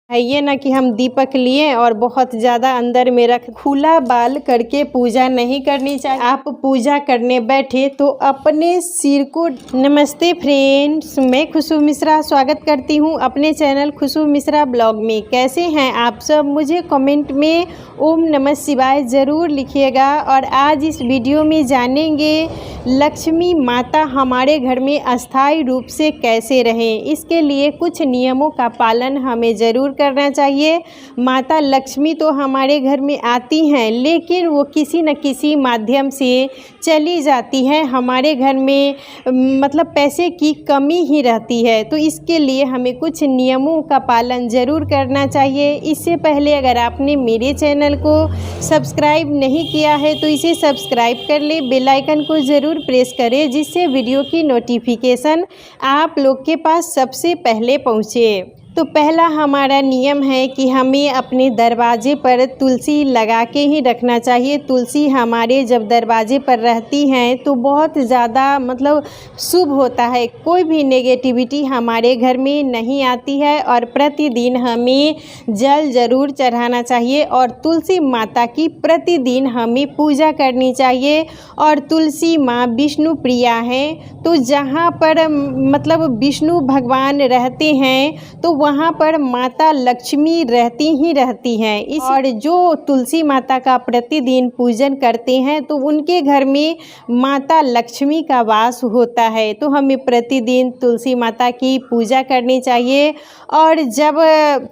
है ये ना कि हम दीपक लिए और बहुत ज़्यादा अंदर में रख खुला बाल करके पूजा नहीं करनी चाहिए। आप पूजा करने बैठे तो अपने सिर को। नमस्ते फ्रेंड्स, मैं खुशबू मिश्रा स्वागत करती हूँ अपने चैनल खुशबू मिश्रा ब्लॉग में। कैसे हैं आप सब? मुझे कमेंट में ओम नमः शिवाय ज़रूर लिखिएगा। और आज इस वीडियो में जानेंगे लक्ष्मी माता हमारे घर में अस्थायी रूप से कैसे रहें। इसके लिए कुछ नियमों का पालन हमें ज़रूर करना चाहिए। माता लक्ष्मी तो हमारे घर में आती हैं, लेकिन वो किसी न किसी माध्यम से चली जाती है। हमारे घर में मतलब पैसे की कमी ही रहती है, तो इसके लिए हमें कुछ नियमों का पालन ज़रूर करना चाहिए। इससे पहले अगर आपने मेरे चैनल को सब्सक्राइब नहीं किया है तो इसे सब्सक्राइब कर ले, बेल आइकन को ज़रूर प्रेस करें, जिससे वीडियो की नोटिफिकेशन आप लोग के पास सबसे पहले पहुँचे। तो पहला हमारा नियम है कि हमें अपने दरवाजे पर तुलसी लगा के ही रखना चाहिए। तुलसी हमारे जब दरवाजे पर रहती हैं तो बहुत ज़्यादा मतलब शुभ होता है, कोई भी नेगेटिविटी हमारे घर में नहीं आती है। और प्रतिदिन हमें जल ज़रूर चढ़ाना चाहिए और तुलसी माता की प्रतिदिन हमें पूजा करनी चाहिए। और तुलसी माँ विष्णु प्रिया हैं, तो जहाँ पर मतलब विष्णु भगवान रहते हैं तो वहाँ पर माता लक्ष्मी रहती ही रहती हैं। और जो तुलसी माता का प्रतिदिन पूजन करते हैं तो उनके घर में माता लक्ष्मी का वास होता है। तो हमें प्रतिदिन तुलसी माता की पूजा करनी चाहिए। और जब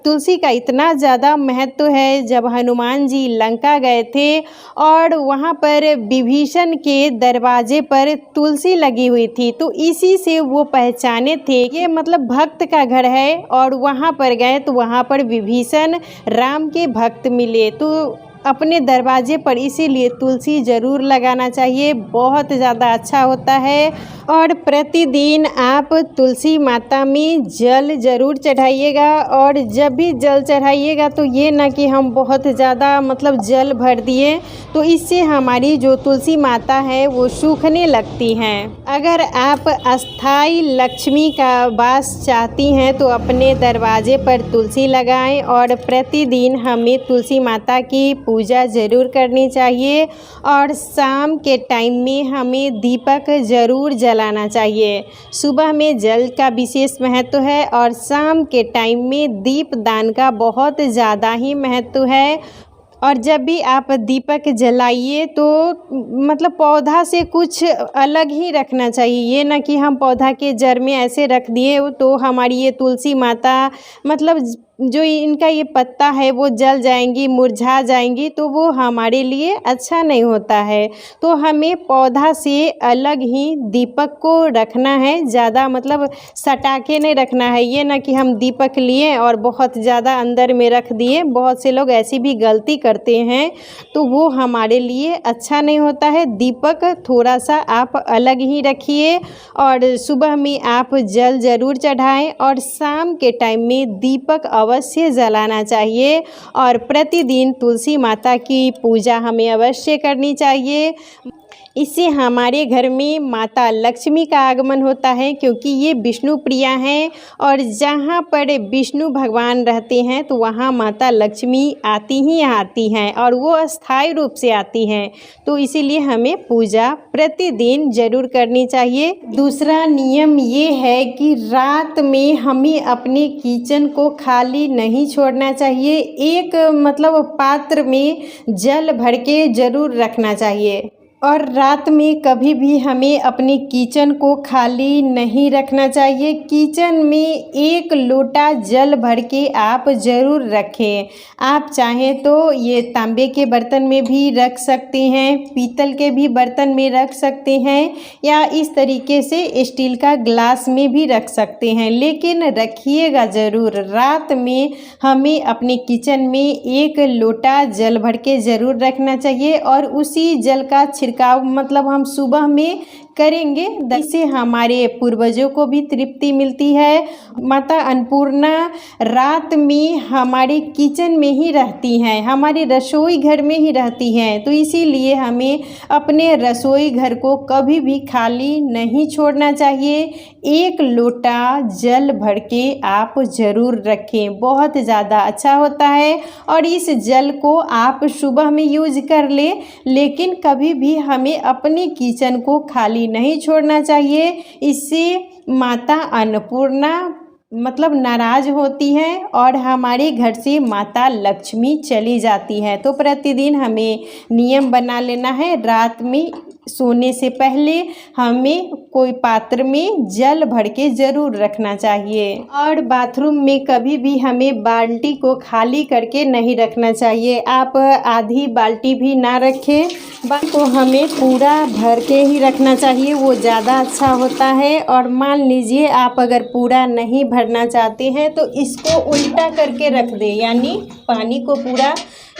तुलसी का इतना ज़्यादा महत्व है, जब हनुमान जी लंका गए थे और वहाँ पर विभीषण के दरवाजे पर तुलसी लगी हुई थी, तो इसी से वो पहचाने थे ये मतलब भक्त का घर है। और वहाँ पर गए तो वहाँ पर विभीषण राम के भक्त मिले, तो अपने दरवाजे पर इसीलिए तुलसी ज़रूर लगाना चाहिए, बहुत ज़्यादा अच्छा होता है। और प्रतिदिन आप तुलसी माता में जल ज़रूर चढ़ाइएगा। और जब भी जल चढ़ाइएगा तो ये ना कि हम बहुत ज़्यादा मतलब जल भर दिए, तो इससे हमारी जो तुलसी माता है वो सूखने लगती हैं। अगर आप अस्थाई लक्ष्मी का वास चाहती हैं तो अपने दरवाजे पर तुलसी लगाएं। और प्रतिदिन हमें तुलसी माता की पूजा ज़रूर करनी चाहिए। और शाम के टाइम में हमें दीपक ज़रूर जलाना चाहिए। सुबह में जल का विशेष महत्व है और शाम के टाइम में दीप दान का बहुत ज़्यादा ही महत्व है। और जब भी आप दीपक जलाइए तो मतलब पौधा से कुछ अलग ही रखना चाहिए। ये ना कि हम पौधा के जड़ में ऐसे रख दिए तो हमारी ये तुलसी माता मतलब जो इनका ये पत्ता है वो जल जाएंगी, मुरझा जाएंगी, तो वो हमारे लिए अच्छा नहीं होता है। तो हमें पौधा से अलग ही दीपक को रखना है, ज़्यादा मतलब सटा के नहीं रखना है। ये ना कि हम दीपक लिए और बहुत ज़्यादा अंदर में रख दिए, बहुत से लोग ऐसी भी गलती करते हैं, तो वो हमारे लिए अच्छा नहीं होता है। दीपक थोड़ा सा आप अलग ही रखिए। और सुबह में आप जल ज़रूर चढ़ाएं और शाम के टाइम में दीपक अवश्य जलाना चाहिए। और प्रतिदिन तुलसी माता की पूजा हमें अवश्य करनी चाहिए। इससे हमारे घर में माता लक्ष्मी का आगमन होता है, क्योंकि ये विष्णु प्रिया हैं। और जहाँ पर विष्णु भगवान रहते हैं तो वहाँ माता लक्ष्मी आती ही आती हैं और वो अस्थायी रूप से आती हैं। तो इसीलिए हमें पूजा प्रतिदिन ज़रूर करनी चाहिए। दूसरा नियम ये है कि रात में हमें अपने किचन को खाली नहीं छोड़ना चाहिए। एक मतलब पात्र में जल भर के ज़रूर रखना चाहिए। और रात में कभी भी हमें अपने किचन को खाली नहीं रखना चाहिए। किचन में एक लोटा जल भर के आप ज़रूर रखें। आप चाहें तो ये तांबे के बर्तन में भी रख सकते हैं, पीतल के भी बर्तन में रख सकते हैं, या इस तरीके से स्टील का ग्लास में भी रख सकते हैं, लेकिन रखिएगा ज़रूर। रात में हमें अपने किचन में एक लोटा जल भर के ज़रूर रखना चाहिए। और उसी जल का छिड़काव मतलब हम सुबह में करेंगे, इससे हमारे पूर्वजों को भी तृप्ति मिलती है। माता अन्नपूर्णा रात में हमारे किचन में ही रहती हैं, हमारे रसोई घर में ही रहती हैं, तो इसीलिए हमें अपने रसोई घर को कभी भी खाली नहीं छोड़ना चाहिए। 1 लोटा जल भर के आप ज़रूर रखें, बहुत ज़्यादा अच्छा होता है। और इस जल को आप सुबह में यूज कर लें, लेकिन कभी भी हमें अपने किचन को खाली नहीं छोड़ना चाहिए। इससे माता अन्नपूर्णा मतलब नाराज होती है और हमारे घर से माता लक्ष्मी चली जाती है। तो प्रतिदिन हमें नियम बना लेना है, रात में सोने से पहले हमें कोई पात्र में जल भर के ज़रूर रखना चाहिए। और बाथरूम में कभी भी हमें बाल्टी को खाली करके नहीं रखना चाहिए। आप आधी बाल्टी भी ना रखें, बाल्टी को हमें पूरा भर के ही रखना चाहिए, वो ज़्यादा अच्छा होता है। और मान लीजिए आप अगर पूरा नहीं भरना चाहते हैं तो इसको उल्टा करके रख दें, यानी पानी को पूरा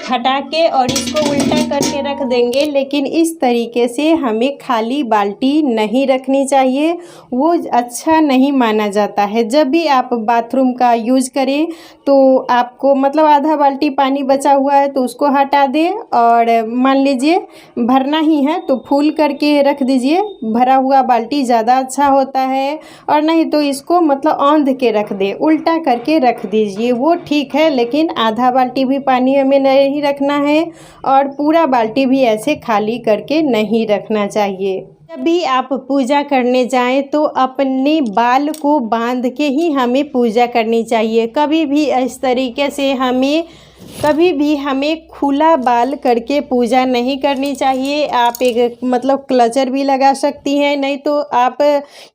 हटा के और इसको उल्टा करके रख देंगे। लेकिन इस तरीके से हमें खाली बाल्टी नहीं रखनी चाहिए, वो अच्छा नहीं माना जाता है। जब भी आप बाथरूम का यूज़ करें तो आपको मतलब आधा बाल्टी पानी बचा हुआ है तो उसको हटा दें, और मान लीजिए भरना ही है तो फुल करके रख दीजिए। भरा हुआ बाल्टी ज़्यादा अच्छा होता है। और नहीं तो इसको मतलब औंध के रख दें, उल्टा करके रख दीजिए, वो ठीक है। लेकिन आधा बाल्टी भी पानी हमें नहीं रखना है और पूरा बाल्टी भी ऐसे खाली करके नहीं रखना चाहिए। जब भी आप पूजा करने जाएं तो अपने बाल को बांध के ही हमें पूजा करनी चाहिए। कभी भी इस तरीके से कभी भी हमें खुला बाल करके पूजा नहीं करनी चाहिए। आप एक मतलब क्लचर भी लगा सकती हैं, नहीं तो आप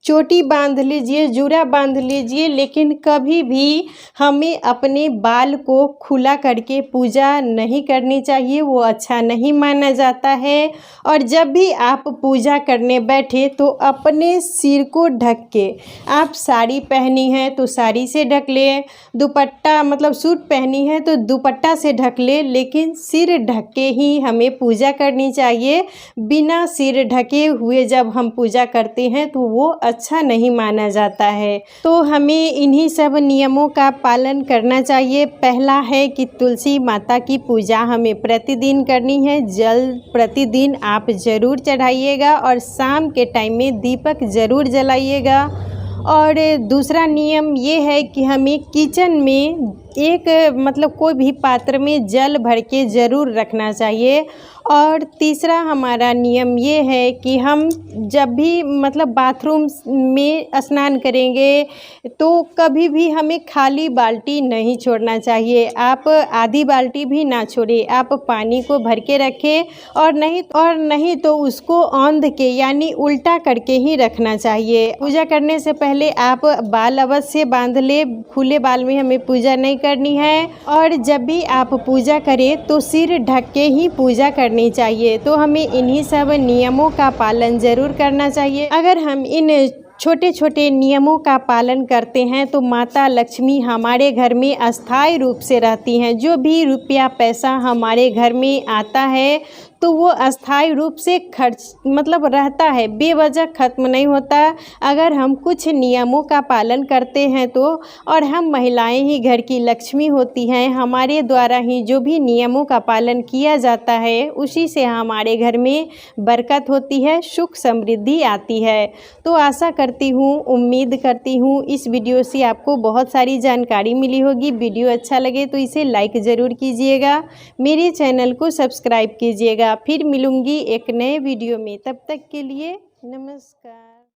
चोटी बांध लीजिए, जूड़ा बांध लीजिए, लेकिन कभी भी हमें अपने बाल को खुला करके पूजा नहीं करनी चाहिए, वो अच्छा नहीं माना जाता है। और जब भी आप पूजा करने बैठे तो अपने सिर को ढक के, आप साड़ी पहनी है तो साड़ी से ढक लें, दुपट्टा मतलब सूट पहनी है तो दुपट्टा से ढक ले, लेकिन सिर ढक के ही हमें पूजा करनी चाहिए। बिना सिर ढके हुए जब हम पूजा करते हैं तो वो अच्छा नहीं माना जाता है। तो हमें इन्हीं सब नियमों का पालन करना चाहिए। पहला है कि तुलसी माता की पूजा हमें प्रतिदिन करनी है, जल प्रतिदिन आप ज़रूर चढ़ाइएगा और शाम के टाइम में दीपक ज़रूर जलाइएगा। और दूसरा नियम ये है कि हमें किचन में एक मतलब कोई भी पात्र में जल भर के ज़रूर रखना चाहिए। और तीसरा हमारा नियम ये है कि हम जब भी मतलब बाथरूम में स्नान करेंगे तो कभी भी हमें खाली बाल्टी नहीं छोड़ना चाहिए। आप आधी बाल्टी भी ना छोड़ें, आप पानी को भर के रखें, और नहीं तो उसको औंध के यानी उल्टा करके ही रखना चाहिए। पूजा करने से पहले आप बाल अवश्य बांध ले, खुले बाल में हमें पूजा नहीं करनी है। और जब भी आप पूजा करें तो सिर ढक के ही पूजा करनी चाहिए। तो हमें इन्हीं सब नियमों का पालन ज़रूर करना चाहिए। अगर हम इन छोटे छोटे नियमों का पालन करते हैं तो माता लक्ष्मी हमारे घर में अस्थायी रूप से रहती हैं। जो भी रुपया पैसा हमारे घर में आता है तो वो अस्थायी रूप से खर्च मतलब रहता है, बेवजह ख़त्म नहीं होता। अगर हम कुछ नियमों का पालन करते हैं तो, और हम महिलाएं ही घर की लक्ष्मी होती हैं, हमारे द्वारा ही जो भी नियमों का पालन किया जाता है उसी से हमारे घर में बरकत होती है, सुख समृद्धि आती है। तो आशा करती हूँ, उम्मीद करती हूँ इस वीडियो से आपको बहुत सारी जानकारी मिली होगी। वीडियो अच्छा लगे तो इसे लाइक ज़रूर कीजिएगा, मेरे चैनल को सब्सक्राइब कीजिएगा। फिर मिलूंगी एक नए वीडियो में, तब तक के लिए नमस्कार।